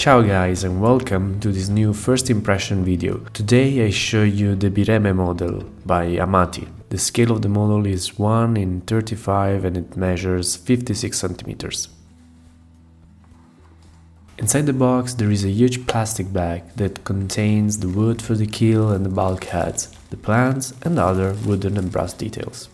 Ciao guys and welcome to this new first impression video. Today I show you the Bireme model by Amati. The scale of the model is 1 in 35 and it measures 56 centimeters. Inside the box there is a huge plastic bag that contains the wood for the keel and the bulkheads, the plans and other wooden and brass details.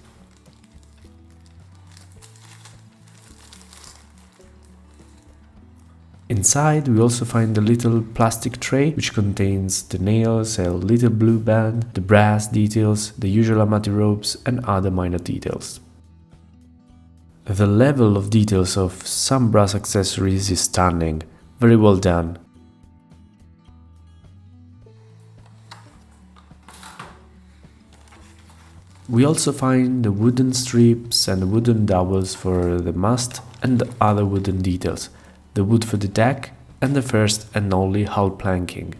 Inside we also find a little plastic tray which contains the nails, a little blue band, the brass details, the usual Amati ropes and other minor details. The level of details of some brass accessories is stunning, very well done. We also find the wooden strips and the wooden dowels for the mast and the other wooden details, the wood for the deck and the first and only hull planking.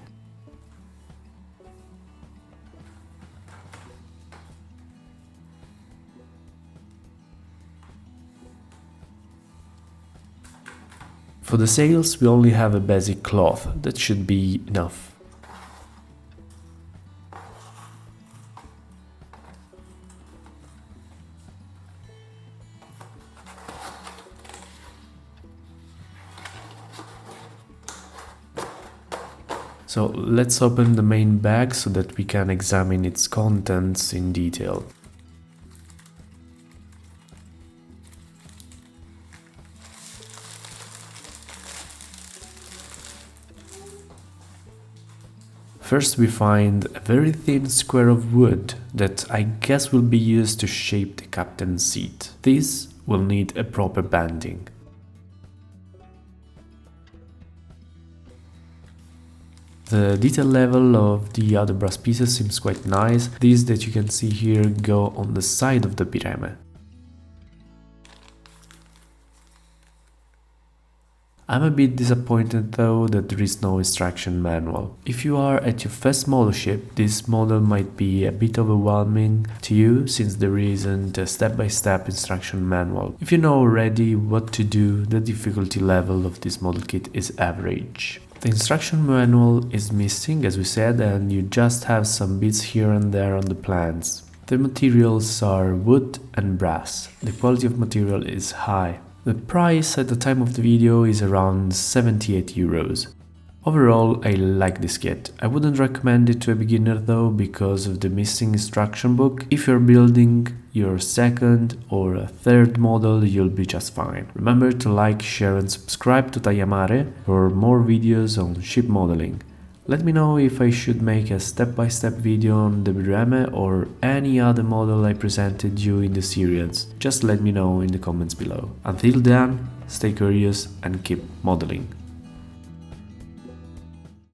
For the sails we only have a basic cloth, that should be enough. So let's open the main bag so that we can examine its contents in detail. First we find a very thin square of wood that I guess will be used to shape the captain's seat. This will need a proper banding. The detail level of the other brass pieces seems quite nice. These that you can see here go on the side of the Bireme. I'm a bit disappointed though that there is no instruction manual. If you are at your first model ship, this model might be a bit overwhelming to you since there isn't a step-by-step instruction manual. If you know already what to do, the difficulty level of this model kit is average. The instruction manual is missing, as we said, and you just have some bits here and there on the plans. The materials are wood and brass. The quality of material is high. The price at the time of the video is around 78 euros. Overall, I like this kit. I wouldn't recommend it to a beginner though because of the missing instruction book. If you're building your second or a third model, you'll be just fine. Remember to like, share and subscribe to Tagliamare for more videos on ship modeling. Let me know if I should make a step-by-step video on the Bireme or any other model I presented you in the series. Just let me know in the comments below. Until then, stay curious and keep modeling.